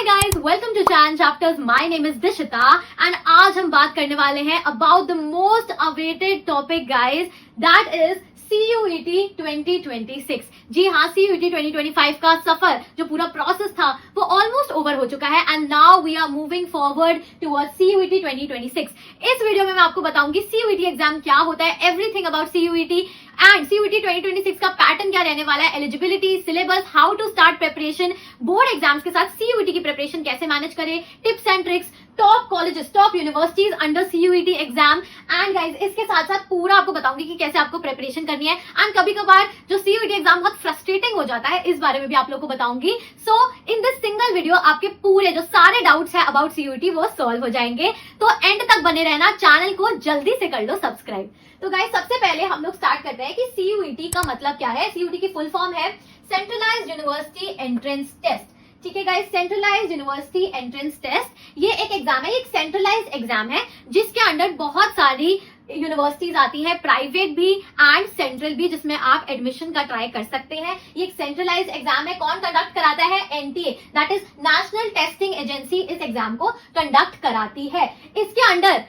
Hi guys, welcome to chain chapters. My name is Dishita and आज हम बात करने वाले हैं about the most awaited topic guys, that is CUET 2026। जी हाँ, CUET 2025 का सफर जो पूरा प्रोसेस था वो ऑलमोस्ट ओवर हो चुका है and now we are moving forward towards CUET 2026। इस वीडियो में मैं आपको बताऊंगी CUET एग्जाम क्या होता है, everything about CUET and CUET 2026 का पैटर्न क्या रहने वाला है, eligibility, syllabus, how to start preparation, board exams के साथ CUET की प्रिपरेशन कैसे मैनेज करें, tips and tricks, top colleges, top universities under CUET exam and guys इसके साथ साथ पूरा आपको बताऊंगी कि कैसे आपको प्रिपरेशन करनी है एंड कभी कभार जो CUET एग्जाम बहुत फ्रस्ट्रेटिंग हो जाता है, इस बारे में भी आप लोगों को बताऊंगी। सो इन दिस सिंगल वीडियो आपके पूरे जो सारे डाउट्स है अबाउट CUET वो सॉल्व हो जाएंगे, तो एंड तक बने रहना, चैनल को जल्दी से कर लो सब्सक्राइब। तो गाइज सबसे पहले हम लोग स्टार्ट करते हैं कि CUET का मतलब क्या है। CUET की फुल फॉर्म है सेंट्रलाइज्ड यूनिवर्सिटी एंट्रेंस टेस्ट। ठीक है guys, centralised university entrance test ये एक एग्जाम है, एक सेंट्रलाइज्ड एग्जाम है जिसके अंडर बहुत सारी यूनिवर्सिटीज आती है, प्राइवेट भी एंड सेंट्रल भी, जिसमें आप एडमिशन का ट्राई कर सकते हैं। ये एक सेंट्रलाइज्ड एग्जाम है। कौन कंडक्ट कराता है? NTA, that is national testing agency इस एग्जाम को कंडक्ट कराती है। इसके अंडर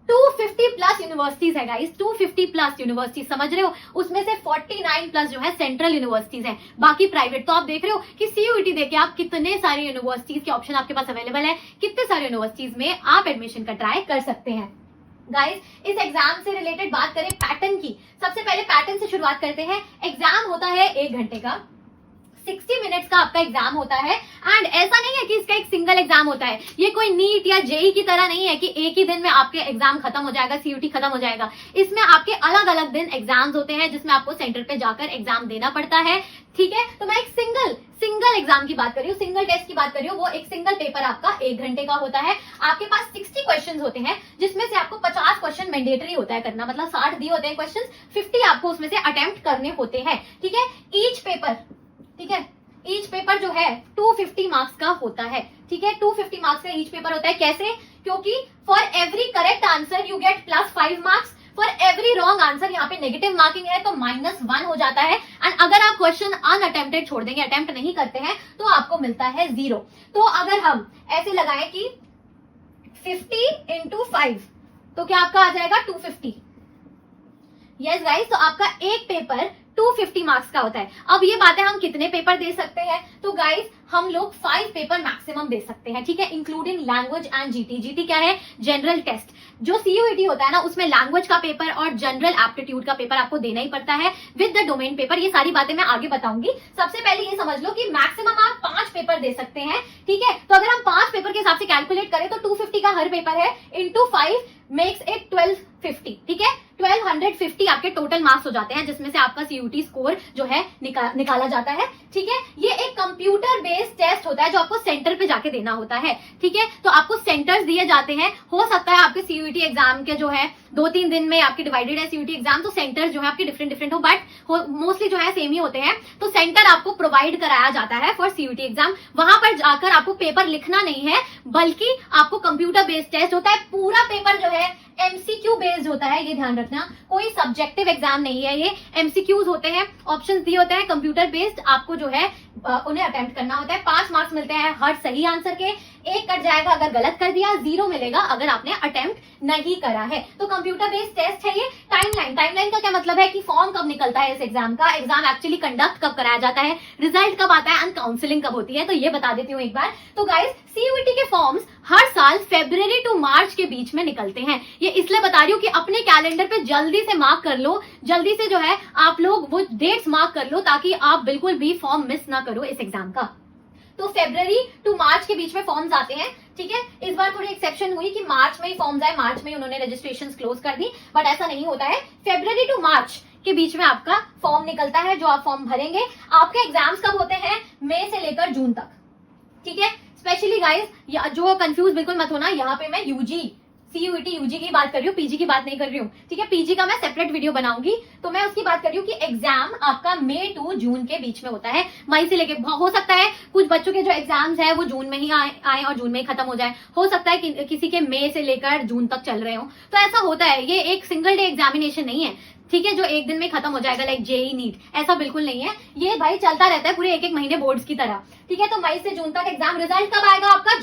250 प्लस यूनिवर्सिटीज है गाइस, 250 प्लस यूनिवर्सिटीज, समझ रहे हो? उसमें से 49 प्लस जो है सेंट्रल यूनिवर्सिटीज है, बाकी प्राइवेट। तो आप देख रहे हो कि CUET देके आप कितने सारे यूनिवर्सिटीज के ऑप्शन आपके पास अवेलेबल है, कितने सारे यूनिवर्सिटीज में आप एडमिशन का ट्राई कर सकते हैं। गाइस इस एग्जाम से रिलेटेड बात करें पैटर्न की, सबसे पहले पैटर्न से शुरुआत करते हैं। एग्जाम होता है 1 घंटे का, 60 मिनट्स का आपका एग्जाम होता है एंड ऐसा नहीं है कि इसका एक सिंगल एग्जाम होता है। ये कोई नीट या जेई की तरह नहीं है कि एक ही दिन में आपके एग्जाम खत्म हो जाएगा, CUET खत्म हो जाएगा। इसमें आपके अलग अलग दिन एग्जाम्स होते हैं जिसमें आपको सेंटर पे जाकर एग्जाम देना पड़ता है। ठीक है, तो मैं एक सिंगल एग्जाम की बात कर रही हूँ, सिंगल टेस्ट की बात कर रही हूँ। वो एक सिंगल पेपर आपका 1 घंटे का होता है। आपके पास 60 क्वेश्चन होते हैं जिसमें से आपको 50 क्वेश्चन मैंडेटरी होता है करना, मतलब 60 दिए होते हैं क्वेश्चन, 50 आपको उसमें से अटेम्प्ट करने होते हैं। ठीक है, ईच पेपर, ठीक है, ईच पेपर जो है 250 मार्क्स का होता है। ठीक है, 250 मार्क्स का ईच पेपर होता है। कैसे? क्योंकि for every correct answer you get +5 marks, for every wrong answer यहाँ पे नेगेटिव मार्किंग है तो -1 हो जाता है एंड अगर आप क्वेश्चन अनअटेम्प्टेड छोड़ देंगे, अटेम्प्ट नहीं करते हैं, तो आपको मिलता है 0। तो अगर हम ऐसे लगाएं कि 50 × 5 तो क्या आपका आ जाएगा 250। यस गाइस, तो आपका एक पेपर 250 मार्क्स का होता है। अब ये बातें हम कितने पेपर दे सकते हैं, तो गाइस हम लोग 5 पेपर मैक्सिमम दे सकते हैं। ठीक है, इंक्लूडिंग लैंग्वेज एंड GT क्या है? General test. जो CUET होता है ना, उसमें लैंग्वेज का पेपर और जनरल एप्टीट्यूड का पेपर आपको देना ही पड़ता है विद द डोमेन पेपर। ये सारी बातें मैं आगे बताऊंगी। सबसे पहले ये समझ लो कि मैक्सिमम आप 5 पेपर दे सकते हैं। ठीक है, तो अगर हम 5 पेपर के हिसाब से कैलकुलेट करें तो 250 का हर पेपर है इंटू 5 मेक्स इट 1250। ठीक है, 1250 आपके टोटल मार्क्स हो जाते हैं जिसमें से आपका CUET स्कोर जो है निकाला जाता है। ठीक है, ये एक कंप्यूटर बेस्ड टेस्ट होता है जो आपको सेंटर पे जाके देना होता है। ठीक है, तो आपको सेंटर्स दिए जाते हैं। हो सकता है आपके CUET एग्जाम के जो है 2-3 दिन में आपके डिवाइडेड है CUET एग्जाम, तो सेंटर जो है आपके डिफरेंट हो, बट मोस्टली जो है सेम ही होते हैं। तो सेंटर आपको प्रोवाइड कराया जाता है फॉर CUET एग्जाम। वहां पर जाकर आपको पेपर लिखना नहीं है, बल्कि आपको कंप्यूटर बेस्ड टेस्ट होता है। पूरा पेपर जो है MCQ बेस्ड होता है, ये ध्यान रखना। कोई सब्जेक्टिव एग्जाम नहीं है, ये MCQs होते हैं, ऑप्शंस दिए होते हैं, कंप्यूटर बेस्ड। आपको जो है उन्हें अटेम्प्ट करना होता है। 5 मार्क्स मिलते हैं हर सही आंसर के, 1 कट जाएगा अगर गलत कर दिया, 0 मिलेगा अगर आपने अटेम्प्ट नहीं करा है। तो कंप्यूटर बेस्ड टेस्ट है ये। टाइमलाइन का क्या मतलब है कि फॉर्म कब निकलता है इस एग्जाम का, एग्जाम एक्चुअली कंडक्ट कब कराया जाता है, रिजल्ट कब आता है एंड काउंसलिंग कब होती है, तो ये बता देती हूँ एक बार। तो गाइस CUET के फॉर्म्स हर साल February to March के बीच में निकलते हैं। ये इसलिए बता रही हूँ कि अपने कैलेंडर पे जल्दी से मार्क कर लो, जल्दी से जो है आप लोग वो डेट्स मार्क कर लो ताकि आप बिल्कुल भी फॉर्म मिस ना करो इस एग्जाम का। तो February to March के बीच में फॉर्म्स आते हैं। ठीक है, इस बार थोड़ी एक्सेप्शन हुई कि मार्च में ही फॉर्म्स आए, मार्च में उन्होंने रजिस्ट्रेशन क्लोज कर दी, बट ऐसा नहीं होता है। February to March के बीच में आपका फॉर्म निकलता है जो आप फॉर्म भरेंगे। आपके एग्जाम्स कब होते हैं? मई से लेकर जून तक। ठीक है, स्पेशली गाइस जो कंफ्यूज बिल्कुल मत होना, यहाँ पे मैं CUET UG की बात कर रही हूँ, PG की बात नहीं कर रही हूँ। ठीक है, PG का मैं सेपरेट वीडियो बनाऊंगी, तो मैं उसकी बात कर रही हूँ कि एग्जाम आपका मई टू जून के बीच में होता है। मई से लेके हो सकता है कुछ बच्चों के जो एग्जाम्स है वो जून में ही आए और जून में ही खत्म हो जाए, हो सकता है कि किसी के मई से लेकर जून तक चल रहे हो, तो ऐसा होता है। ये एक सिंगल डे एग्जामिनेशन नहीं है। ठीक है, जो एक दिन में खत्म हो जाएगा लाइक जेई नीट, ऐसा बिल्कुल नहीं है। ये भाई चलता रहता है पूरे 1-1 महीने बोर्ड्स की तरह। ठीक है। तो मई से जून तक एग्जाम, रिजल्ट कब आएगा आपका?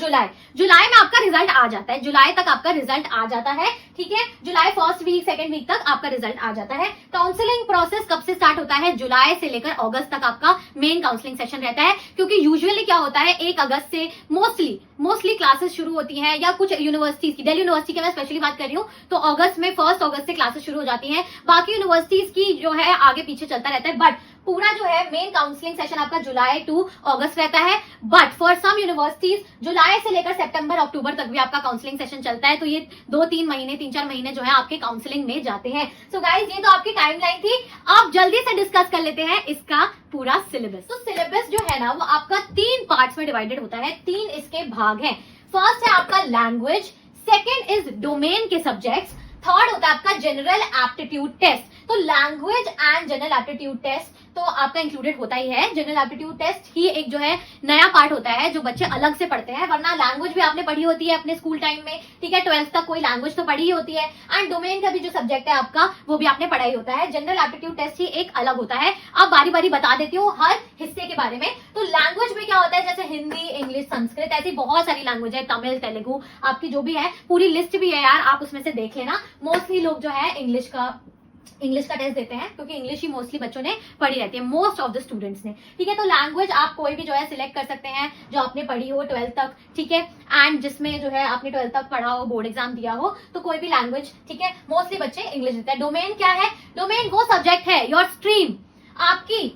जुलाई में आपका रिजल्ट आ जाता है, जुलाई तक आपका रिजल्ट आ जाता है, ठीक है। जुलाई फर्स्ट वीक सेकंड वीक तक आपका रिजल्ट आ जाता है। काउंसलिंग प्रोसेस कब से स्टार्ट होता है? जुलाई से लेकर अगस्त तक आपका मेन काउंसलिंग सेशन रहता है, क्योंकि यूजुअली क्या होता है 1 अगस्त से मोस्टली क्लासेस शुरू होती हैं, या कुछ यूनिवर्सिटीज की, दिल्ली यूनिवर्सिटी की मैं स्पेशली बात कर रही हूँ, तो अगस्त में 1 अगस्त से क्लासेस शुरू हो जाती हैं। बाकी यूनिवर्सिटीज की जो है आगे पीछे चलता रहता है, बट पूरा जो है मेन काउंसलिंग सेशन आपका जुलाई टू अगस्त रहता है। बट फॉर सम यूनिवर्सिटीज जुलाई से लेकर सितंबर अक्टूबर तक भी आपका काउंसलिंग सेशन चलता है, तो ये 2-3 महीने 3-4 महीने जो है आपके काउंसलिंग में जाते हैं। सो गाइज, ये तो आपकी टाइमलाइन थी। अब जल्दी से डिस्कस कर लेते हैं इसका पूरा सिलेबस। तो सिलेबस जो है ना वो आपका 3 पार्ट्स में डिवाइडेड होता है, 3 इसके भाग हैं। फर्स्ट है आपका लैंग्वेज, सेकेंड इज डोमेन के सब्जेक्ट्स, थर्ड होता है आपका जनरल एप्टीट्यूड टेस्ट। तो language and general aptitude test तो आपका इंक्लूडेड होता ही है। जनरल एप्टीट्यूड टेस्ट ही एक जो है नया पार्ट होता है जो बच्चे अलग से पढ़ते हैं, वरना लैंग्वेज भी आपने पढ़ी होती है अपने स्कूल टाइम में, ठीक है। 12th तक कोई लैंग्वेज तो पढ़ी ही होती है, एंड डोमेन का भी जो सब्जेक्ट है आपका वो भी आपने पढ़ा ही होता है। जनरल एप्टीट्यूड टेस्ट ही एक अलग होता है। अब बारी बारी बता देती हूँ हर हिस्से के बारे में। तो लैंग्वेज में क्या होता है, जैसे हिंदी, इंग्लिश, संस्कृत, ऐसी बहुत सारी लैंग्वेज है, तमिल, तेलुगु, आपकी जो भी है पूरी लिस्ट भी है यार, आप उसमें से देख लेना। मोस्टली लोग जो है इंग्लिश का टेस्ट देते हैं, क्योंकि इंग्लिश ही मोस्टली बच्चों ने पढ़ी रहती है, मोस्ट ऑफ द स्टूडेंट्स ने, ठीक है। तो लैंग्वेज आप कोई भी जो है सिलेक्ट कर सकते हैं जो आपने पढ़ी हो 12th तक, ठीक है, एंड जिसमें जो है आपने 12th तक पढ़ा हो, बोर्ड एग्जाम दिया हो, तो कोई भी लैंग्वेज, ठीक है। मोस्टली बच्चे इंग्लिश देते हैं। डोमेन क्या है? डोमेन वो सब्जेक्ट है, योर स्ट्रीम, आपकी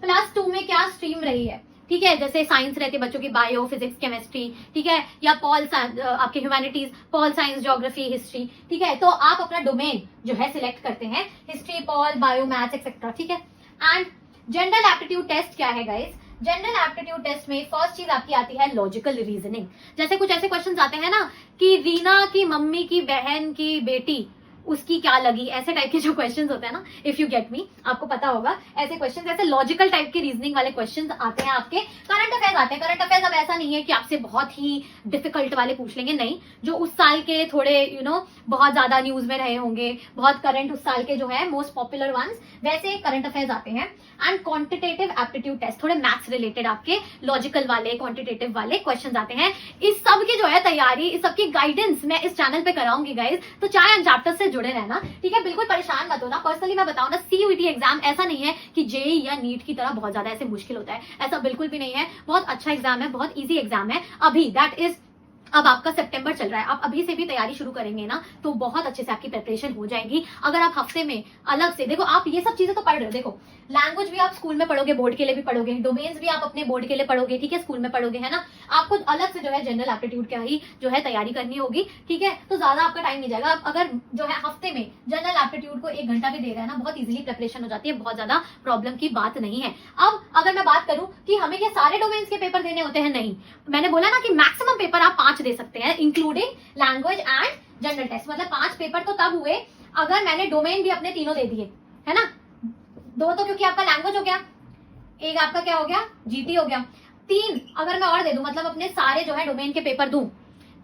+2 में क्या स्ट्रीम रही है, ठीक है। जैसे साइंस रहती है बच्चों की, बायो, फिजिक्स, केमिस्ट्री, ठीक है, या पॉल आपके humanities, pol science, geography, history, ठीक है। तो आप अपना डोमेन जो है सिलेक्ट करते हैं, history, Paul, bio, maths etcetera, ठीक है। एंड जनरल एप्टीट्यूड टेस्ट क्या है गाइस? जनरल एप्टीट्यूड टेस्ट में फर्स्ट चीज आपकी आती है लॉजिकल रीजनिंग। जैसे कुछ ऐसे क्वेश्चंस आते हैं ना कि रीना की मम्मी की बहन की बेटी उसकी क्या लगी, ऐसे टाइप के जो क्वेश्चंस होते हैं ना, इफ यू गेट मी, आपको पता होगा ऐसे क्वेश्चंस, ऐसे लॉजिकल टाइप के रीजनिंग वाले क्वेश्चंस आते हैं आपके। करंट अफेयर्स आते हैं। करंट अफेयर्स अब ऐसा नहीं है कि आपसे बहुत ही डिफिकल्ट वाले पूछ लेंगे, नहीं, जो उस साल के थोड़े बहुत ज्यादा न्यूज में रहे होंगे, बहुत करंट उस साल के जो है मोस्ट पॉपुलर वंस, वैसे करंट अफेयर्स आते हैं। एंड क्वांटिटेटिव एप्टीट्यूड टेस्ट, थोड़े मैथ्स रिलेटेड आपके लॉजिकल वाले, क्वांटिटेटिव वाले क्वेश्चन आते हैं। इस सब की जो है तैयारी, इस सब की गाइडेंस मैं इस चैनल पे कराऊंगी गाइज, तो चाहे अन चैप्टर से जुड़े रहना, ठीक है। बिल्कुल परेशान मत होना। पर्सनली मैं बताऊं ना, सीयूईटी एग्जाम ऐसा नहीं है कि जेई या नीट की तरह बहुत ज्यादा ऐसे मुश्किल होता है, ऐसा बिल्कुल भी नहीं है। बहुत अच्छा एग्जाम है, बहुत इजी एग्जाम है। अभी दैट इज, अब आपका सितंबर चल रहा है, आप अभी से भी तैयारी शुरू करेंगे ना तो बहुत अच्छे से आपकी प्रिपरेशन हो जाएगी। अगर आप हफ्ते में अलग से देखो, आप ये सब चीजें तो पढ़ रहे हो, देखो लैंग्वेज भी आप स्कूल में पढ़ोगे, बोर्ड के लिए भी पढ़ोगे, डोमेन्स भी आप अपने बोर्ड के लिए पढ़ोगे, ठीक है, स्कूल में पढ़ोगे, है ना। आपको अलग से जो है जनरल एप्टीट्यूड का ही जो है तैयारी करनी होगी, ठीक है। तो ज्यादा आपका टाइम नहीं जाएगा। आप अगर जो है हफ्ते में जनरल एप्टीट्यूड को 1 घंटा भी दे रहे हैं ना, बहुत इजीली प्रिपरेशन हो जाती है, बहुत ज्यादा प्रॉब्लम की बात नहीं है। अब अगर मैं बात करूं कि हमें ये सारे डोमेन्स के पेपर देने होते हैं, नहीं, मैंने बोला ना कि मैक्सिमम पेपर आप 5 दे सकते हैं, including language and general test. मतलब 5 पेपर तो तब हुए अगर मैंने डोमेन भी अपने तीनों दे दिए, है ना। 2 तो क्योंकि आपका लैंग्वेज हो गया, 1 आपका क्या हो गया, जीटी हो गया, 3 अगर मैं और दे दूं, मतलब अपने सारे जो है डोमेन के पेपर दूं,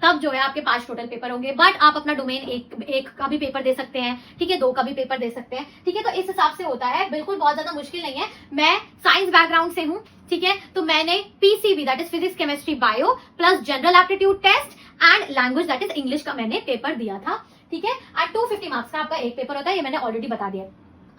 तब जो है आपके 5 टोटल पेपर होंगे। बट आप अपना डोमेन एक का भी पेपर दे सकते हैं, ठीक है, 2 का भी पेपर दे सकते हैं, ठीक है। तो इस हिसाब से होता है, बिल्कुल बहुत ज्यादा मुश्किल नहीं है। मैं साइंस बैकग्राउंड से हूं, ठीक है, तो मैंने PCB that is physics, chemistry, bio plus general aptitude test and language that is English का मैंने पेपर दिया था, ठीक है। एंड 250 मार्क्स का आपका एक पेपर होता है, ये मैंने ऑलरेडी बता दिया।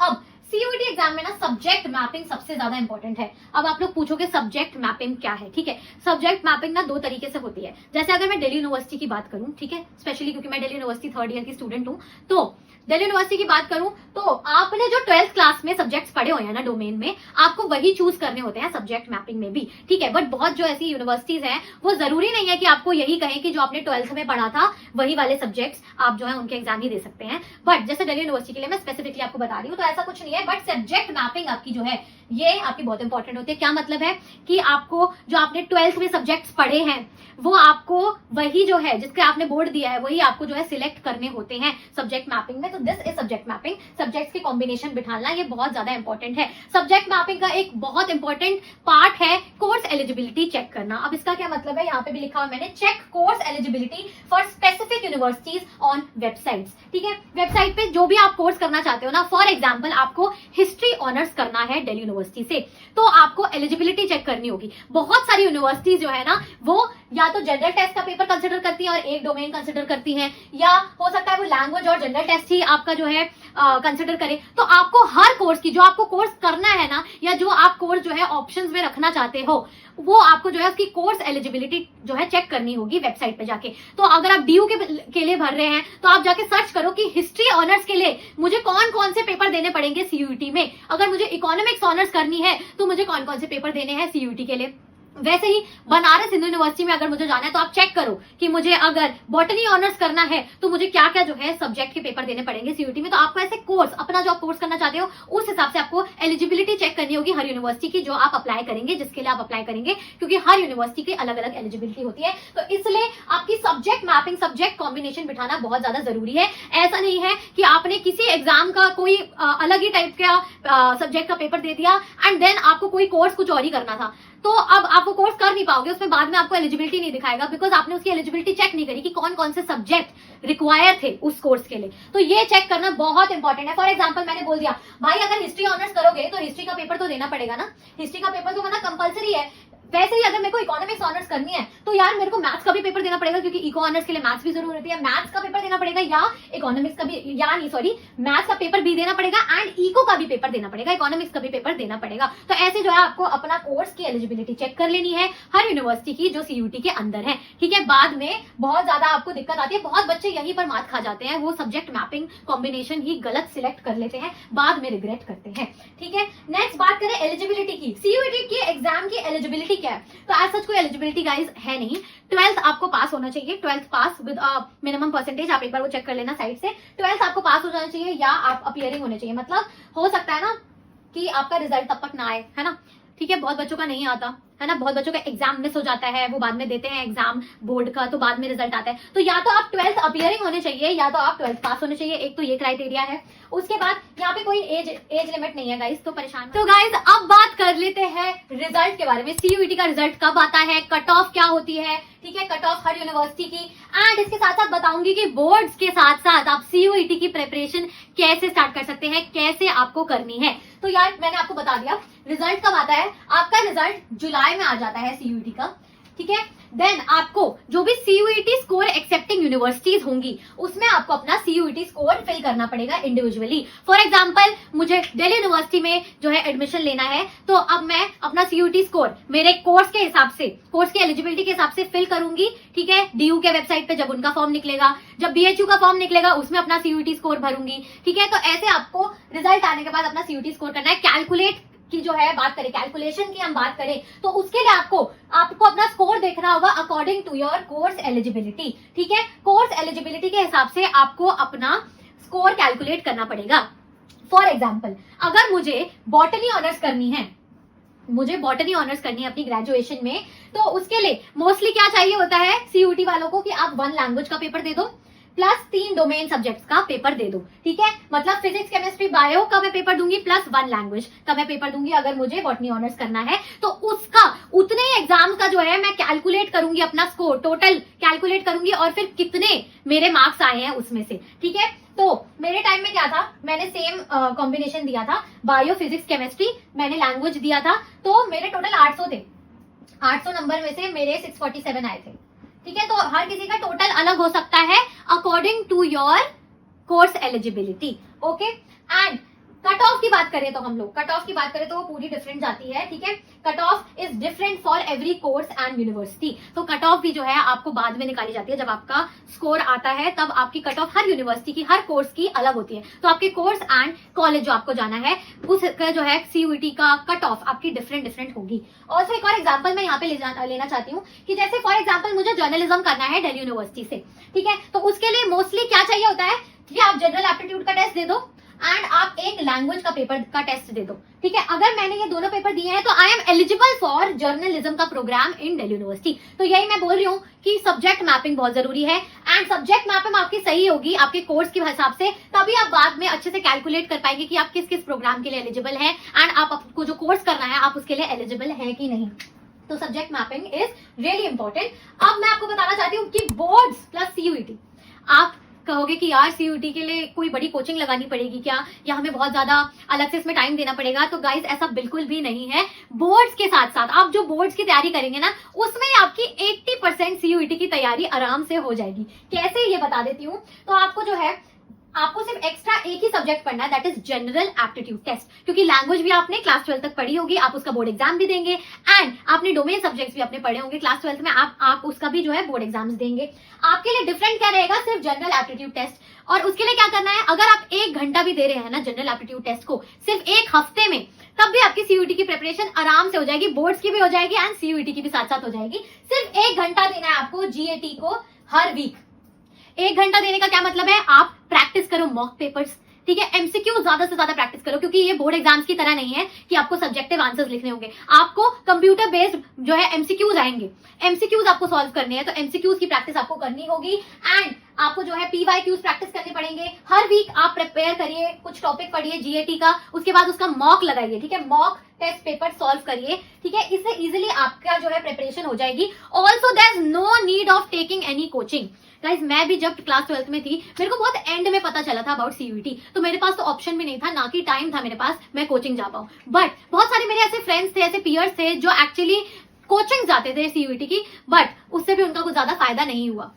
अब सीयूईटी एग्जाम में ना सब्जेक्ट मैपिंग सबसे ज्यादा इंपॉर्टेंट है। अब आप लोग पूछोगे सब्जेक्ट मैपिंग क्या है, ठीक है। सब्जेक्ट मैपिंग ना 2 तरीके से होती है। जैसे अगर मैं दिल्ली यूनिवर्सिटी की बात करूं, ठीक है, स्पेशली क्योंकि मैं दिल्ली यूनिवर्सिटी 3rd ईयर की स्टूडेंट हूं, तो दिल्ली यूनिवर्सिटी की बात करूं तो आपने जो 12th क्लास में सब्जेक्ट्स पढ़े हुए हैं ना डोमेन में, आपको वही चूज करने होते हैं सब्जेक्ट मैपिंग में भी, ठीक है। बट बहुत जो ऐसी यूनिवर्सिटीज हैं वो जरूरी नहीं है कि आपको यही कहें कि जो आपने 12th में पढ़ा था वही वाले सब्जेक्ट्स आप जो है उनके एग्जाम ही दे सकते हैं। बट जैसे दिल्ली यूनिवर्सिटी के लिए मैं स्पेसिफिकली आपको बता रही हूँ, तो ऐसा कुछ नहीं है। बट सब्जेक्ट मैपिंग आपकी जो है ये आपकी बहुत इंपॉर्टेंट होती है। क्या मतलब है कि आपको जो आपने 12th में सब्जेक्ट्स पढ़े हैं वो आपको वही जो है जिसके आपने बोर्ड दिया है वही आपको जो है सिलेक्ट करने होते हैं सब्जेक्ट मैपिंग में। तो this is subject mapping, subjects के कॉम्बिनेशन बिठाना ये बहुत ज्यादा इंपॉर्टेंट है। सब्जेक्ट मैपिंग का एक बहुत इंपॉर्टेंट पार्ट है कोर्स एलिजिबिलिटी चेक करना। अब इसका क्या मतलब है, यहाँ पे भी लिखा हुआ मैंने, check course eligibility for specific universities on websites. ठीक है, वेबसाइट पे जो भी आप कोर्स करना चाहते हो ना, फॉर एग्जाम्पल आपको हिस्ट्री ऑनर्स करना है दिल्ली यूनिवर्सिटी से, तो आपको एलिजिबिलिटी चेक करनी होगी। बहुत सारी यूनिवर्सिटीज जो है ना वो या तो जनरल टेस्ट का पेपर कंसिडर करती हैं और एक डोमेन कंसिडर करती हैं, या हो सकता है वो लैंग्वेज और जनरल टेस्ट ही आपका जो है कंसिडर करे। तो आपको हर कोर्स की, जो आपको कोर्स करना है ना, या जो आप कोर्स जो है ऑप्शंस में रखना चाहते हो, वो आपको जो है उसकी कोर्स एलिजिबिलिटी जो है चेक करनी होगी वेबसाइट पे जाके। तो अगर आप डीयू के लिए भर रहे हैं तो आप जाके सर्च करो कि हिस्ट्री ऑनर्स के लिए मुझे कौन कौन से पेपर देने पड़ेंगे सीयूईटी में। अगर मुझे इकोनॉमिक्स ऑनर्स करनी है तो मुझे कौन कौन से पेपर देने हैं सीयूईटी के लिए। वैसे ही बनारस हिंदू यूनिवर्सिटी में अगर मुझे जाना है तो आप चेक करो कि मुझे अगर बॉटनी ऑनर्स करना है तो मुझे क्या क्या जो है सब्जेक्ट के पेपर देने पड़ेंगे सीयूईटी में। तो आपको ऐसे कोर्स, अपना जो आप कोर्स करना चाहते हो उस हिसाब से आपको एलिजिबिलिटी चेक करनी होगी हर यूनिवर्सिटी की, जो आप अप्लाई करेंगे, जिसके लिए आप अप्लाई करेंगे, क्योंकि हर यूनिवर्सिटी की अलग अलग एलिजिबिलिटी होती है। तो इसलिए आपकी सब्जेक्ट मैपिंग, सब्जेक्ट कॉम्बिनेशन बिठाना बहुत ज्यादा जरूरी है। ऐसा नहीं है कि आपने किसी एग्जाम का कोई अलग ही टाइप का सब्जेक्ट का पेपर दे दिया एंड देन आपको कोई कोर्स कुछ और ही करना था, तो अब आप वो कोर्स कर नहीं पाओगे, उसमें बाद में आपको एलिजिबिलिटी नहीं दिखाएगा, बिकॉज आपने उसकी एलिजिबिलिटी चेक नहीं करी कि कौन कौन से सब्जेक्ट रिक्वायर थे उस कोर्स के लिए। तो ये चेक करना बहुत इंपॉर्टेंट है। फॉर एग्जांपल मैंने बोल दिया भाई अगर हिस्ट्री ऑनर्स करोगे तो हिस्ट्री का पेपर तो देना पड़ेगा ना, हिस्ट्री का पेपर तो करना कंपलसरी है। वैसे ही अगर मेरे को इकोनॉमिक्स ऑनर्स करनी है तो यार मेरे को मैथ्स का भी पेपर देना पड़ेगा, क्योंकि इको ऑनर्स के लिए मैथ्स भी जरूर होती है। मैथ्स का पेपर देना पड़ेगा या इकोनॉमिक्स का भी, या नहीं सॉरी, मैथ्स का पेपर भी देना पड़ेगा एंड इको का भी पेपर देना पड़ेगा, इकोनॉमिक्स का भी पेपर देना पड़ेगा। तो ऐसे जो है आपको अपना कोर्स की एलिजिबिलिटी चेक कर लेनी है हर यूनिवर्सिटी की जो सीयूटी के अंदर है। ठीक है, बाद में बहुत ज्यादा आपको दिक्कत आती है, बहुत बच्चे यहीं पर मात खा जाते हैं, वो सब्जेक्ट मैपिंग कॉम्बिनेशन ही गलत सिलेक्ट कर लेते हैं, बाद में रिग्रेट करते हैं। ठीक है, नेक्स्ट बात करें एलिजिबिलिटी की। सीयूटी की एग्जाम की एलिजिबिलिटी क्या है? तो ऐसा कोई एलिजिबिलिटी गाइस है नहीं। 12th आपको पास होना चाहिए, 12th pass with minimum percentage, आप एक बार वो चेक कर लेना साइड से। 12th आपको पास हो जाना चाहिए या आप अपीयरिंग होने चाहिए। मतलब हो सकता है ना कि आपका रिजल्ट तब तक ना आए, है ना। ठीक है, बहुत बच्चों का नहीं आता है ना, बहुत बच्चों का एग्जाम मिस हो जाता है, वो बाद में देते हैं एग्जाम बोर्ड का, तो बाद में रिजल्ट आता है। तो या तो आप 12th अपीयरिंग होने चाहिए या तो आप 12th पास होने चाहिए, एक तो ये क्राइटेरिया है। उसके बाद यहाँ पे कोई एज लिमिट नहीं है गाइस, तो परेशान। तो गाइस अब बात कर लेते हैं रिजल्ट के बारे में। सीयूईटी का रिजल्ट कब आता है, कट ऑफ क्या होती है, ठीक है, कट ऑफ हर यूनिवर्सिटी की, एंड इसके साथ साथ बताऊंगी कि बोर्ड्स के साथ साथ आप सीयूईटी की प्रिपरेशन कैसे स्टार्ट कर सकते हैं, कैसे आपको करनी है। तो यार मैंने आपको बता दिया रिजल्ट कब आता है, आपका रिजल्ट जुलाई में आ जाता है सीयूईटी का। ठीक है, देन आपको जो भी सीयूईटी स्कोर एक्सेप्टिंग यूनिवर्सिटीज होंगी उसमें आपको अपना सीयूईटी स्कोर फिल करना पड़ेगा इंडिविजुअली। फॉर एग्जांपल मुझे दिल्ली यूनिवर्सिटी में जो है एडमिशन लेना है, तो अब मैं अपना सीयूईटी स्कोर मेरे कोर्स के हिसाब से, कोर्स की एलिजिबिलिटी के हिसाब से फिल करूंगी। ठीक है, डीयू के वेबसाइट पे जब उनका फॉर्म निकलेगा, जब बीएचयू का फॉर्म निकलेगा उसमें अपना सीयूईटी स्कोर भरूंगी। ठीक है, तो ऐसे आपको रिजल्ट आने के बाद अपना सीयूईटी स्कोर करना है। कैलकुलेट की जो है बात करें, कैलकुलेशन की हम बात करें, तो उसके लिए आपको अपना स्कोर देखना होगा according to your course eligibility. ठीक है, कोर्स एलिजिबिलिटी के हिसाब से आपको अपना स्कोर कैलकुलेट करना पड़ेगा। फॉर एग्जाम्पल अगर मुझे बॉटनी ऑनर्स करनी है, अपनी ग्रेजुएशन में, तो उसके लिए मोस्टली क्या चाहिए होता है सीयूटी वालों को कि आप 1 लैंग्वेज का पेपर दे दो प्लस 3 डोमेन सब्जेक्ट्स का पेपर दे दो। ठीक है, मतलब फिजिक्स, केमिस्ट्री, बायो का मैं पेपर दूंगी प्लस 1 लैंग्वेज का मैं पेपर दूंगी अगर मुझे बॉटनी ऑनर्स करना है। तो उसका उतने एग्जाम का जो है मैं कैलकुलेट करूंगी, अपना स्कोर टोटल कैलकुलेट करूंगी और फिर कितने मेरे मार्क्स आए हैं उसमें से। ठीक है, तो मेरे टाइम में क्या था, मैंने सेम कॉम्बिनेशन दिया था, बायो, फिजिक्स, केमिस्ट्री, मैंने लैंग्वेज दिया था, तो मेरे टोटल 800 थे। 800 नंबर में से मेरे 647 आए थे। ठीक है, तो हर किसी का टोटल अलग हो सकता है according to your course eligibility. Okay, and cut off की बात करें तो वो पूरी डिफरेंट जाती है। ठीक है, cut off is different for every course and university. तो कट ऑफ भी जो है आपको बाद में निकाली जाती है, जब आपका स्कोर आता है तब आपकी कट ऑफ हर यूनिवर्सिटी की, हर कोर्स की अलग होती है। तो आपके कोर्स एंड कॉलेज जो आपको जाना है उसका जो है सीयूईटी का कट ऑफ आपकी डिफरेंट होगी। और एक और एग्जाम्पल मैं यहाँ पे लेना चाहती हूँ कि जैसे फॉर एग्जाम्पल मुझे जर्नलिज्म करना है दिल्ली यूनिवर्सिटी से। ठीक है, तो उसके लिए मोस्टली क्या चाहिए होता है कि आप जनरल एप्टीट्यूड का टेस्ट दे दो, एंड आप एक लैंग्वेज का पेपर का टेस्ट दे दो, ठीक है। अगर मैंने ये दोनों पेपर दिए हैं तो I am eligible for journalism का प्रोग्राम इन दिल्ली यूनिवर्सिटी। तो यही मैं बोल रही हूँ कि सब्जेक्ट मैपिंग बहुत जरूरी है, एंड सब्जेक्ट मैपिंग आपकी सही होगी आपके कोर्स के हिसाब से, तभी आप बाद में अच्छे से कैलकुलेट कर पाएंगे कि आप किस किस प्रोग्राम के लिए एलिजिबल है, एंड आपको जो कोर्स करना है आप उसके लिए एलिजिबल है कि नहीं। तो subject mapping is really important. अब मैं आपको बताना चाहती हूँ कि बोर्ड्स प्लस सीयूईटी, आप कहोगे कि यार सीयूईटी के लिए कोई बड़ी कोचिंग लगानी पड़ेगी क्या, या हमें बहुत ज्यादा अलग से इसमें टाइम देना पड़ेगा? तो गाइस ऐसा बिल्कुल भी नहीं है। बोर्ड्स के साथ साथ आप जो बोर्ड्स की तैयारी करेंगे ना, उसमें आपकी 80% सीयूईटी की तैयारी आराम से हो जाएगी। कैसे, ये बता देती हूँ। तो आपको जो है, आपको सिर्फ एक्स्ट्रा एक ही सब्जेक्ट पढ़ना है, that is general aptitude test, क्योंकि लैंग्वेज भी आपने क्लास 12 तक पढ़ी होगी, आप उसका बोर्ड एग्जाम भी देंगे, एंड आपने डोमेन सब्जेक्ट्स भी अपने पढ़े होंगे क्लास 12 में, आप उसका भी जो है बोर्ड एग्जाम्स देंगे। आपके लिए डिफरेंट क्या रहेगा, सिर्फ जनरल एप्टीट्यूड टेस्ट। और उसके लिए क्या करना है, अगर आप 1 घंटा भी दे रहे हैं ना जनरल एप्टीट्यूड टेस्ट को सिर्फ एक हफ्ते में, तब भी आपकी सीयूईटी की प्रिपरेशन आराम से हो जाएगी, बोर्ड्स की भी हो जाएगी एंड सीयूईटी की भी साथ साथ हो जाएगी। सिर्फ 1 घंटा देना है आपको जीएटी को हर वीक। 1 घंटा देने का क्या मतलब है, आप प्रैक्टिस करो मॉक पेपर्स, ठीक है। एमसीक्यू ज्यादा से ज्यादा प्रैक्टिस करो, क्योंकि ये बोर्ड एग्जाम्स की तरह नहीं है कि आपको सब्जेक्टिव आंसर्स लिखने होंगे, आपको कंप्यूटर बेस्ड जो है एमसीक्यूज आएंगे, एमसीक्यूज आपको सॉल्व करने हैं, तो एमसीक्यूज की प्रैक्टिस आपको करनी होगी, एंड आपको जो है पीवाईक्यूज प्रैक्टिस करने पड़ेंगे। हर वीक आप प्रिपेयर करिए, कुछ टॉपिक पढ़िए जीएटी का, उसके बाद उसका मॉक लगाइए, ठीक है, मॉक टेस्ट पेपर सॉल्व करिए, ठीक है। इससे इजीली आपका जो है प्रिपरेशन हो जाएगी। Also there is no need of taking any coaching. Guys मैं भी जब क्लास 12 में थी, मेरे को बहुत एंड में पता चला था अबाउट सीयूईटी, तो मेरे पास तो ऑप्शन भी नहीं था, ना कि टाइम था मेरे पास मैं कोचिंग जा पाऊं। बट बहुत सारे मेरे ऐसे फ्रेंड्स थे, ऐसे पीयर्स थे जो एक्चुअली कोचिंग जाते थे सीयूईटी की, बट उससे भी उनका कुछ ज्यादा फायदा नहीं हुआ,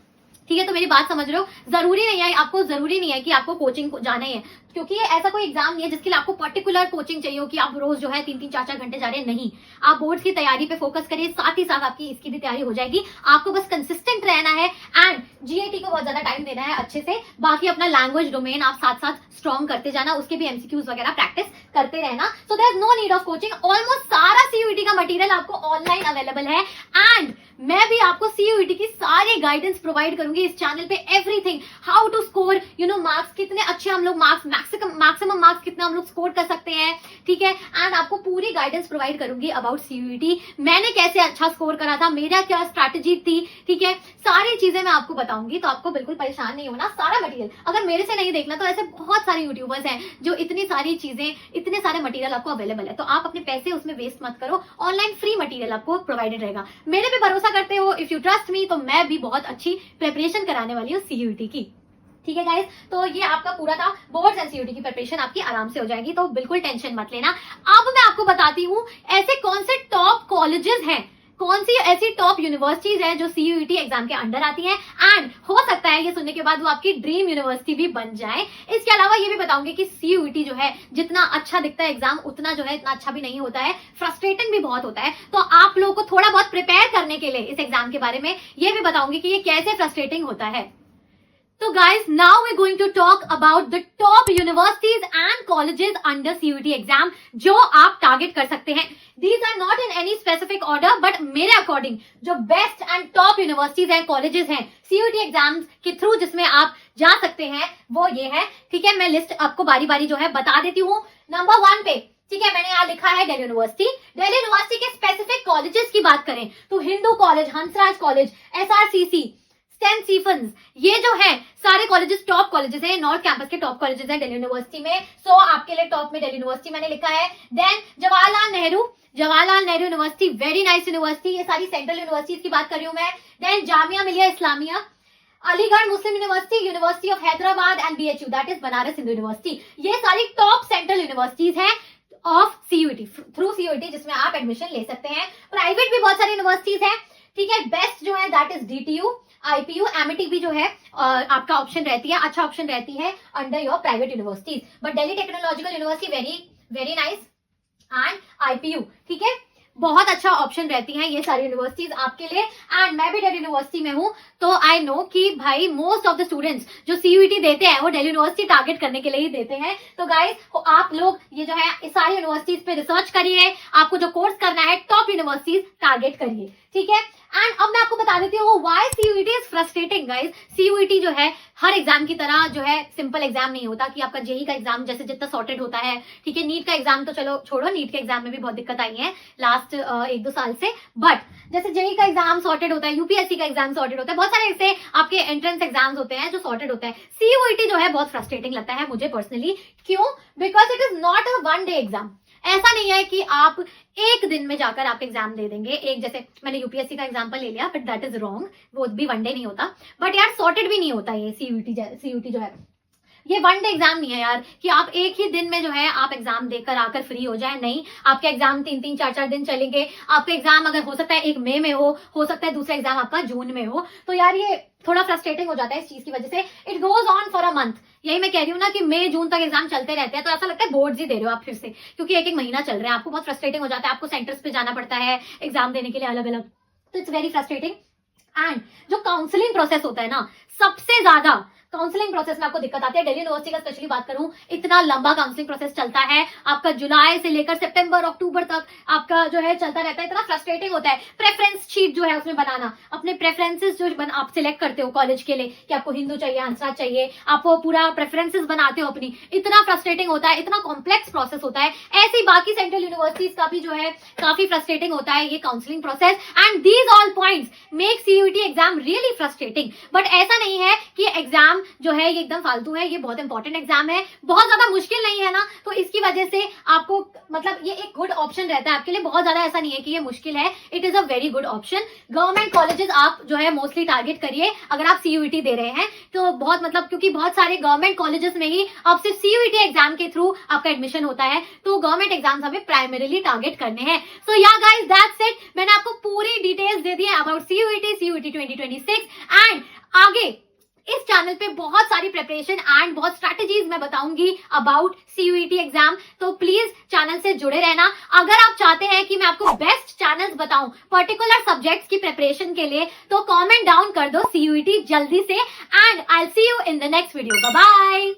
ठीक है। तो मेरी बात समझ रहे हो, जरूरी नहीं है, आपको जरूरी नहीं है कि आपको कोचिंग को जाना ही है, क्योंकि ये ऐसा कोई एग्जाम नहीं है जिसके लिए आपको पर्टिकुलर कोचिंग चाहिए हो कि आप रोज जो है 3-3 4-4 घंटे जा रहे हैं। नहीं, आप बोर्ड्स की तैयारी पे फोकस करिए, साथ ही साथ आपकी इसकी भी तैयारी हो जाएगी। आपको बस कंसिस्टेंट रहना है एंड जीएटी को बहुत ज्यादा टाइम देना है अच्छे से। बाकी अपना लैंग्वेज डोमेन आप साथ साथ स्ट्रॉन्ग करते जाना, उसके भी एमसीक्यूज वगैरह प्रैक्टिस करते रहना। So there is no need of coaching. Almost सारा सीयूईटी का मटेरियल आपको ऑनलाइन अवेलेबल है, एंड मैं भी आपको सीयूईटी की सारी गाइडेंस प्रोवाइड करूंगी इस चैनल पे। Everything, how to score marks, कितने अच्छे हम लोग मार्क्स, मैक्सिमम मार्क्स कितना हम लोग स्कोर कर सकते हैं, ठीक है। एंड आपको पूरी गाइडेंस प्रोवाइड करूंगी अबाउट सीयूईटी, मैंने कैसे अच्छा स्कोर करा था, मेरा क्या स्ट्रैटेजी थी, ठीक है। सारी चीजें मैं आपको बताऊंगी, तो आपको बिल्कुल परेशान नहीं होना। सारा मटेरियल अगर मेरे से नहीं देखना, तो ऐसे बहुत सारे यूट्यूबर्स हैं जो इतनी सारी चीजें, इतने सारे मटेरियल आपको अवेलेबल है, तो आप अपने पैसे उसमें वेस्ट मत करो। ऑनलाइन फ्री मटेरियल आपको प्रोवाइडेड रहेगा। मेरे पे भरोसा करते हो, इफ यू ट्रस्ट मी, तो मैं भी बहुत अच्छी प्रिपरेशन कराने वाली हूँ सीयूईटी की, ठीक है गाइस। तो ये आपका पूरा था, बोर्ड्स एंड सीयूईटी की प्रिपरेशन आपकी आराम से हो जाएगी, तो बिल्कुल टेंशन मत लेना। अब मैं आपको बताती हूँ ऐसे कौन से टॉप कॉलेजेस हैं, कौन सी ऐसी टॉप यूनिवर्सिटीज हैं जो सीयूईटी एग्जाम के अंडर आती हैं, एंड हो सकता है ये सुनने के बाद वो आपकी ड्रीम यूनिवर्सिटी भी बन जाए। इसके अलावा ये भी बताऊंगी कि सीयूईटी जो है, जितना अच्छा दिखता है एग्जाम, उतना जो है इतना अच्छा भी नहीं होता है, फ्रस्ट्रेटिंग भी बहुत होता है। तो आप लोगों को थोड़ा बहुत प्रिपेयर करने के लिए इस एग्जाम के बारे में ये भी बताऊंगी कि ये कैसे फ्रस्ट्रेटिंग होता है। So guys, now we're going to talk about the top universities and colleges under CUET exam जो आप टारगेट कर सकते हैं। These are not in any specific order, but मेरे अकॉर्डिंग जो बेस्ट एंड टॉप यूनिवर्सिटीज हैं, कॉलेजेस हैं CUET exams के थ्रू जिसमें आप जा सकते हैं, वो ये है, ठीक है। मैं लिस्ट आपको बारी बारी जो है बता देती हूँ। नंबर 1 पे, ठीक है, मैंने यहाँ लिखा है दिल्ली यूनिवर्सिटी। दिल्ली यूनिवर्सिटी के स्पेसिफिक कॉलेजेस की बात करें तो Hindu college, Hansraj college, SRCC, Saint Stephen's, ये जो है सारे कॉलेजेस टॉप कॉलेजेस हैं, नॉर्थ कैंपस के टॉप कॉलेजेस हैं दिल्ली यूनिवर्सिटी में। सो आपके लिए टॉप में दिल्ली यूनिवर्सिटी मैंने लिखा है। Then Jawaharlal Nehru university, very nice university. ये सारी सेंट्रल यूनिवर्सिटीज की बात कर रही हूँ मैं। Then Jamia Millia Islamia, Aligarh Muslim university, university of Hyderabad and BHU, that is Banaras Hindu university. ये सारी टॉप सेंट्रल यूनिवर्सिटीज हैं ऑफ CUET, थ्रू CUET, जिसमें आप एडमिशन ले सकते हैं। प्राइवेट भी बहुत सारी यूनिवर्सिटीज हैं, ठीक है। बेस्ट जो है that is DTU, IPU, Amity भी जो है आपका ऑप्शन रहती है, अच्छा ऑप्शन रहती है under your private universities. But Delhi technological university very nice, and IPU, ठीक है, बहुत अच्छा ऑप्शन रहती हैं ये सारी यूनिवर्सिटीज आपके लिए। एंड मैं भी दिल्ली यूनिवर्सिटी में हूँ, तो आई नो कि भाई मोस्ट ऑफ द स्टूडेंट्स जो CUET देते हैं वो दिल्ली यूनिवर्सिटी टारगेट करने के लिए ही देते हैं। तो गाइस आप लोग ये जो है इस सारी यूनिवर्सिटीज पे रिसर्च करिए, आपको जो कोर्स करना है टॉप यूनिवर्सिटीज टारगेट करिए, ठीक है। एंड अब मैं आपको बता देती हूँ why CUET is frustrating guys. CUET जो है हर एग्जाम की तरह जो है सिंपल एग्जाम नहीं होता कि आपका जेई का एग्जाम जैसे जितना सॉर्टेड होता है, ठीक है। नीट का एग्जाम तो चलो छोड़ो, नीट के एग्जाम में भी बहुत दिक्कत आई है लास्ट 1-2 साल से, बट जैसे जेई का एग्जाम सॉर्टेड होता है, यूपीएससी का एग्जाम सॉर्टेड होता है, बहुत सारे ऐसे आपके एंट्रेंस एग्जाम्स होते हैं जो सॉर्टेड होता है। सीयूईटी जो है बहुत फ्रस्ट्रेटिंग लगता है मुझे पर्सनली। क्यों? Because it is not a one day exam. ऐसा नहीं है कि आप एक दिन में जाकर आप एग्जाम दे देंगे। एक जैसे मैंने यूपीएससी का एग्जांपल ले लिया, बट दैट इज रॉन्ग, वो भी वन डे नहीं होता। बट यार सॉर्टेड भी नहीं होता ये सीयूईटी जो है, ये वन डे एग्जाम नहीं है यार कि आप एक ही दिन में जो है आप एग्जाम देकर आकर फ्री हो जाए। नहीं, आपके एग्जाम 3-3, 4-4 दिन चलेंगे। आपका एग्जाम अगर हो सकता है एक मई में हो सकता है दूसरा एग्जाम आपका जून में हो। तो यार ये थोड़ा फ्रस्ट्रेटिंग हो जाता है इस चीज की वजह से। It goes on for a month. यही मैं कह रही हूँ ना कि मई जून तक एग्जाम चलते रहते हैं, तो ऐसा लगता है बोर्ड्स ही दे रहे हो आप फिर से, क्योंकि एक एक महीना चल रहा है। आपको बहुत फ्रस्ट्रेटिंग हो जाता है, आपको सेंटर्स पे जाना पड़ता है एग्जाम देने के लिए अलग अलग, तो इट्स वेरी फ्रस्ट्रेटिंग। एंड जो काउंसलिंग प्रोसेस होता है ना, सबसे ज्यादा काउंसलिंग प्रोसेस में आपको दिक्कत आती है। दिल्ली यूनिवर्सिटी का स्पेशली बात करूं, इतना लंबा काउंसलिंग प्रोसेस चलता है आपका, जुलाई से लेकर सितंबर अक्टूबर तक आपका जो है चलता रहता है। इतना फ्रस्ट्रेटिंग होता है। प्रेफरेंस शीट जो है उसमें बनाना, अपने प्रेफरेंसेस जो आप सिलेक्ट करते हो कॉलेज के लिए कि आपको हिंदू चाहिए, हंसराज चाहिए, आप वो पूरा प्रेफरेंसेस बनाते हो अपनी, इतना फ्रस्ट्रेटिंग होता है, इतना कॉम्प्लेक्स प्रोसेस होता है। ऐसे ही बाकी सेंट्रल यूनिवर्सिटीज का भी जो है काफी फ्रस्ट्रेटिंग होता है ये counselling process. And these all points make CUET exam really frustrating. But ऐसा नहीं है कि एग्जाम जो है ये एकदम फालतू है, ये बहुत इंपॉर्टेंट एग्जाम है, बहुत ज्यादा मुश्किल नहीं है ना, तो इसकी वजह से आपको मतलब ये एक गुड ऑप्शन रहता है आपके लिए। बहुत ज्यादा ऐसा नहीं है कि ये मुश्किल है, it is a very good option. Government colleges आप जो है मोस्टली टारगेट करिए अगर आप सीयूईटी दे रहे हैं तो, बहुत मतलब क्योंकि बहुत सारे गवर्नमेंट कॉलेजेस में ही अब सिर्फ सीयूईटी एग्जाम के थ्रू आपका एडमिशन होता है, तो गवर्नमेंट एग्जाम्स हमें प्राइमरीली टारगेट करने हैं। सो या गाइस दैट्स इट, मैंने आपको पूरी डिटेल्स दे दी है अबाउट सीयूईटी 2026। एंड आगे इस चैनल पे बहुत सारी प्रिपरेशन एंड बहुत स्ट्रैटेजीज मैं बताऊंगी अबाउट सीयूईटी एग्जाम, तो प्लीज चैनल से जुड़े रहना। अगर आप चाहते हैं कि मैं आपको बेस्ट चैनल्स बताऊं पर्टिकुलर सब्जेक्ट्स की प्रिपरेशन के लिए, तो कमेंट डाउन कर दो सीयूईटी जल्दी से। And I will see you in the next video. Bye bye.